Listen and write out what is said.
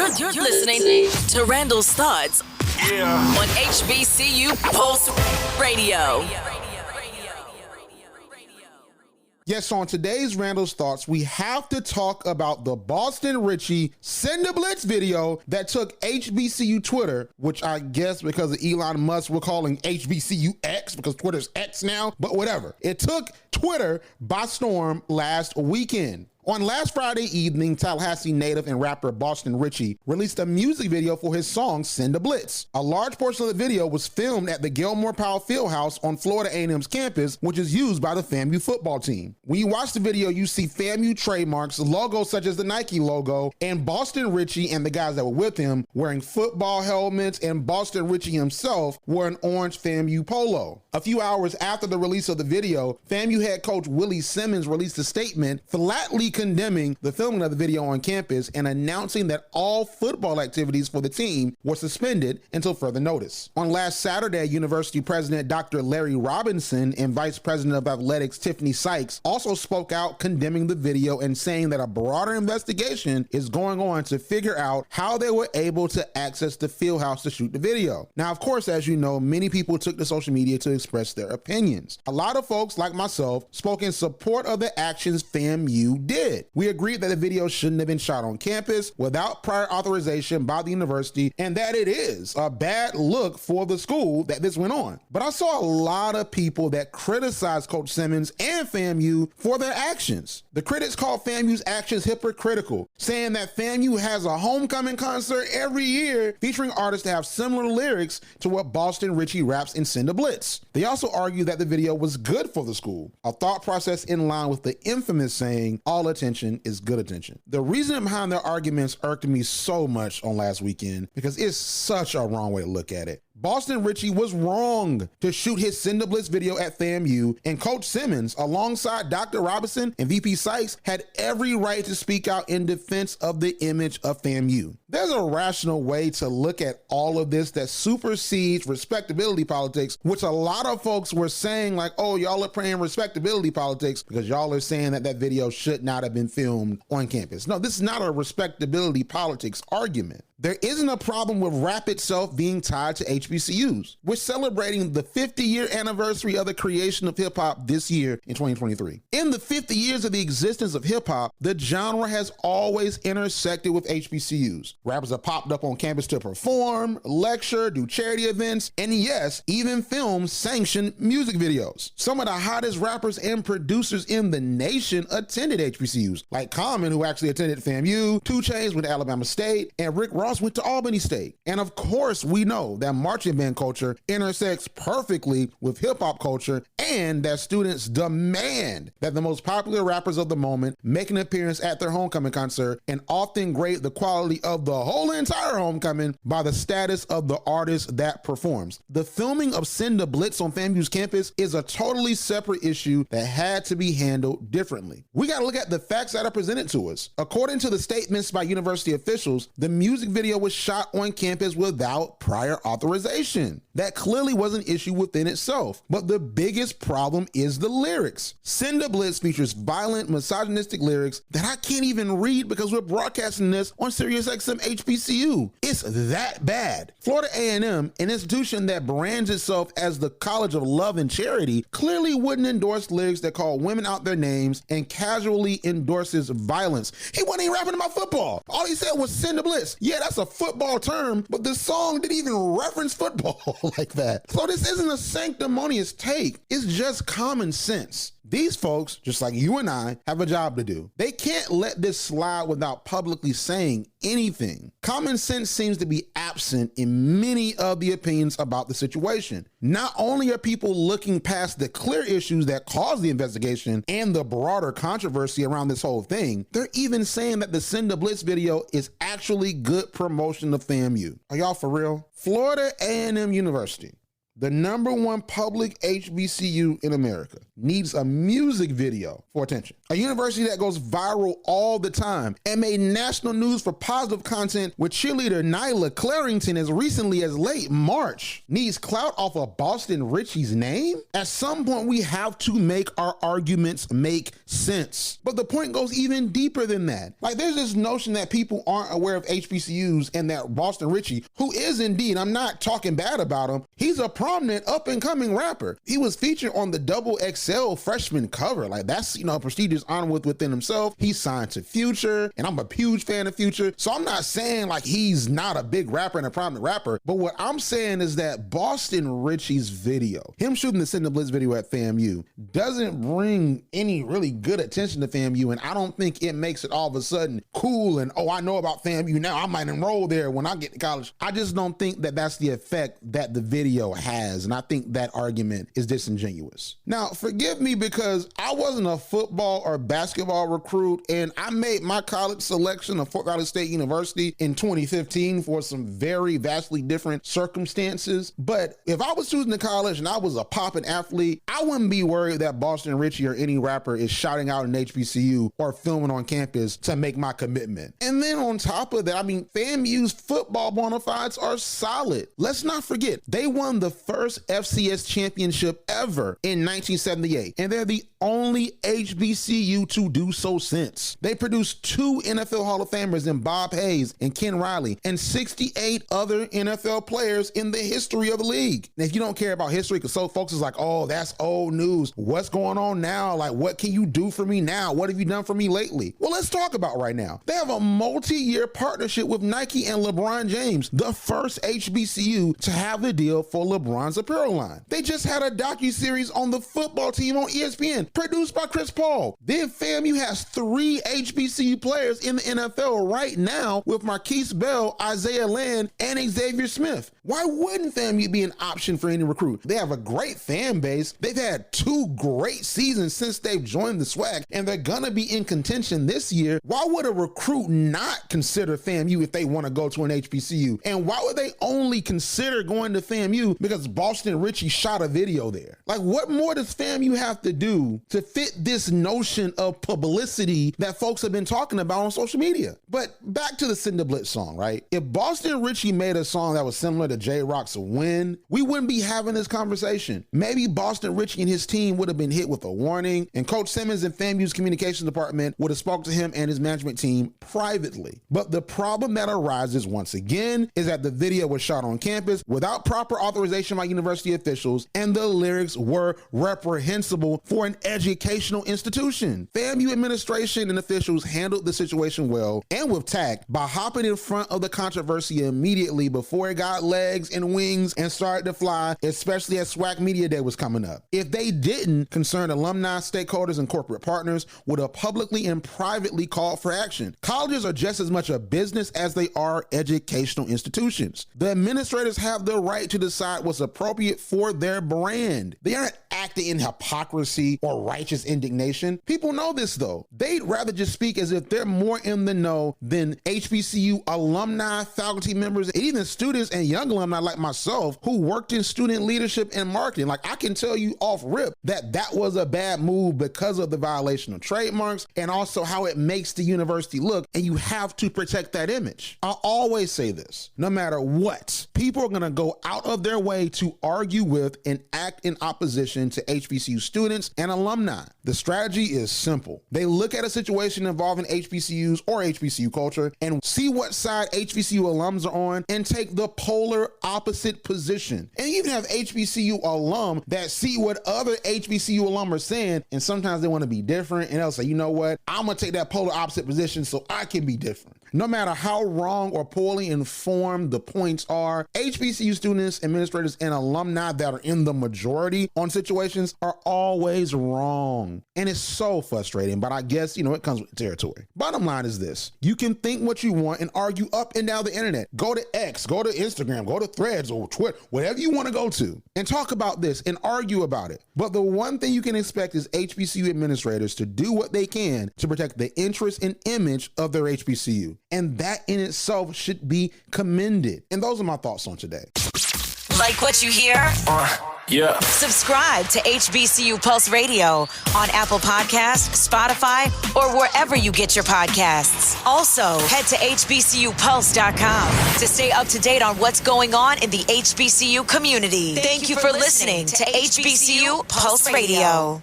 You're listening to Randall's Thoughts on HBCU Pulse Radio. Yes, on today's Randall's Thoughts, we have to talk about the Boston Richey Send a Blitz video that took HBCU Twitter, which I guess because of Elon Musk, we're calling HBCU X because Twitter's X now, but whatever. It took Twitter by storm last weekend. On last Friday evening, Tallahassee native and rapper Boston Richey released a music video for his song Send a Blitz. A large portion of the video was filmed at the Galimore-Powell Fieldhouse on Florida A&M's campus, which is used by the FAMU football team. When you watch the video, you see FAMU trademarks, logos such as the Nike logo, and Boston Richey and the guys that were with him wearing football helmets, and Boston Richey himself wore an orange FAMU polo. A few hours after the release of the video, FAMU head coach Willie Simmons released a statement flatly condemning the filming of the video on campus and announcing that all football activities for the team were suspended until further notice. On last Saturday, University President Dr. Larry Robinson and Vice President of Athletics Tiffany Sykes also spoke out condemning the video and saying that a broader investigation is going on to figure out how they were able to access the fieldhouse to shoot the video. Now, of course, as you know, many people took to social media to express their opinions. A lot of folks, like myself, spoke in support of the actions FAMU did. We agreed that the video shouldn't have been shot on campus without prior authorization by the university, and that it is a bad look for the school that this went on. But I saw a lot of people that criticized Coach Simmons and FAMU for their actions. The critics called FAMU's actions hypocritical, saying that FAMU has a homecoming concert every year featuring artists that have similar lyrics to what Boston Richey raps in Send a Blitz. They also argued that the video was good for the school, a thought process in line with the infamous saying, all attention is good attention. The reason behind their arguments irked me so much on last weekend because it's such a wrong way to look at it. Boston Richey was wrong to shoot his Send a Blitz video at FAMU, and Coach Simmons, alongside Dr. Robinson and VP Sykes, had every right to speak out in defense of the image of FAMU. There's a rational way to look at all of this that supersedes respectability politics, which a lot of folks were saying like, oh, y'all are playing respectability politics because y'all are saying that that video should not have been filmed on campus. No, this is not a respectability politics argument. There isn't a problem with rap itself being tied to HBCUs. We're celebrating the 50-year anniversary of the creation of hip-hop this year in 2023. In the 50 years of the existence of hip-hop, the genre has always intersected with HBCUs. Rappers have popped up on campus to perform, lecture, do charity events, and yes, even film sanctioned music videos. Some of the hottest rappers and producers in the nation attended HBCUs, like Common, who actually attended FAMU, 2 Chainz went to Alabama State, and Rick Ross went to Albany State. And of course, we know that marching band culture intersects perfectly with hip-hop culture, and that students demand that the most popular rappers of the moment make an appearance at their homecoming concert and often grade the quality of the whole entire homecoming by the status of the artist that performs. The filming of Send a Blitz on FAMU's campus is a totally separate issue that had to be handled differently. We got to look at the facts that are presented to us. According to the statements by university officials, the music video was shot on campus without prior authorization. That clearly was an issue within itself. But the biggest problem is the lyrics. Send a Blitz features violent, misogynistic lyrics that I can't even read because we're broadcasting this on SiriusXM HBCU. It's that bad. Florida A&M, an institution that brands itself as the College of Love and Charity, clearly wouldn't endorse lyrics that call women out their names and casually endorses violence. He wasn't even rapping about football. All he said was Send a Blitz. Yeah, that's a football term, but the song didn't even reference football like that. So this isn't a sanctimonious take. It's just common sense. These folks, just like you and I, have a job to do. They can't let this slide without publicly saying anything. Common sense seems to be absent in many of the opinions about the situation. Not only are people looking past the clear issues that caused the investigation and the broader controversy around this whole thing, they're even saying that the Send a Blitz video is actually good promotion of FAMU. Are y'all for real? Florida A&M University, the #1 public HBCU in America, needs a music video for attention. A university that goes viral all the time and made national news for positive content with cheerleader Nyla Clarington as recently as late March needs clout off of Boston Richey's name? At some point, we have to make our arguments make sense. But the point goes even deeper than that. Like, there's this notion that people aren't aware of HBCUs and that Boston Richey, who is indeed, I'm not talking bad about him, he's a prominent up-and-coming rapper. He was featured on the XXL freshman cover. Like, that's, a prestigious honor within himself. He's signed to Future, and I'm a huge fan of Future. So I'm not saying like he's not a big rapper and a prominent rapper, but what I'm saying is that Boston Richey's video, him shooting the Send the Blitz video at FAMU, doesn't bring any really good attention to FAMU, and I don't think it makes it all of a sudden cool and, oh, I know about FAMU now, I might enroll there when I get to college. I just don't think that that's the effect that the video has, and I think that argument is disingenuous. Now, forgive me because I wasn't a football or basketball recruit, and I made my college selection of Fort Valley State University in 2015 for some very vastly different circumstances. But if I was choosing to college and I was a poppin' athlete, I wouldn't be worried that Boston Richey or any rapper is shouting out an HBCU or filming on campus to make my commitment. And then on top of that, FAMU's football bona fides are solid. Let's not forget, they won the first FCS championship ever in 1978, and they're the only HBCU to do so since. They produced 2 NFL Hall of Famers in Bob Hayes and Ken Riley, and 68 other NFL players in the history of the league. And if you don't care about history, because so folks is like, oh, that's old news. What's going on now? Like, what can you do for me now? What have you done for me lately? Well, let's talk about right now. They have a multi-year partnership with Nike and LeBron James, the first HBCU to have the deal for LeBron's apparel line. They just had a docuseries on the football team on ESPN, produced by Chris Paul. Then FAMU has 3 HBCU players in the NFL right now with Marquise Bell, Isaiah Land, and Xavier Smith. Why wouldn't FAMU be an option for any recruit? They have a great fan base. They've had 2 great seasons since they've joined the SWAC, and they're gonna be in contention this year. Why would a recruit not consider FAMU if they want to go to an HBCU? And why would they only consider going to FAMU because Boston Richey shot a video there? Like, what more does FAMU have to do to fit this notion of publicity that folks have been talking about on social media? But back to the Send the Blitz song, right? If Boston Richey made a song that was similar to J-Rock's Win, we wouldn't be having this conversation. Maybe Boston Richey and his team would have been hit with a warning, and Coach Simmons and FAMU's communications department would have spoken to him and his management team privately. But the problem that arises once again is that the video was shot on campus without proper authorization by university officials, and the lyrics were reprehensible for an educational institution. FAMU administration and officials handled the situation well and with tact by hopping in front of the controversy immediately before it got legs and wings and started to fly, especially as SWAC Media Day was coming up. If they didn't, concerned alumni, stakeholders, and corporate partners would have publicly and privately called for action. Colleges are just as much a business as they are educational institutions. The administrators have the right to decide what's appropriate for their brand. They aren't acting in hypocrisy or righteous indignation. People know this though. They'd rather just speak as if they're more in the know than HBCU alumni, faculty members, and even students and young alumni like myself who worked in student leadership and marketing. Like, I can tell you off rip that that was a bad move because of the violation of trademarks and also how it makes the university look, and you have to protect that image. I always say this, no matter what, people are gonna go out of their way to argue with and act in opposition to HBCU students and alumni. The strategy is simple. They look at a situation involving HBCUs or HBCU culture and see what side HBCU alums are on and take the polar opposite position. And you even have HBCU alum that see what other HBCU alum are saying, and sometimes they want to be different, and they'll say, you know what, I'm gonna take that polar opposite position so I can be different. No matter how wrong or poorly informed the points are, HBCU students, administrators, and alumni that are in the majority on situations are always wrong. And it's so frustrating, but I guess, it comes with the territory. Bottom line is this: you can think what you want and argue up and down the internet. Go to X, go to Instagram, go to Threads or Twitter, whatever you want to go to, and talk about this and argue about it. But the one thing you can expect is HBCU administrators to do what they can to protect the interest and image of their HBCU. And that in itself should be commended. And those are my thoughts on today. Like what you hear? Yeah. Subscribe to HBCU Pulse Radio on Apple Podcasts, Spotify, or wherever you get your podcasts. Also, head to HBCUPulse.com to stay up to date on what's going on in the HBCU community. Thank you for listening to HBCU Pulse Radio.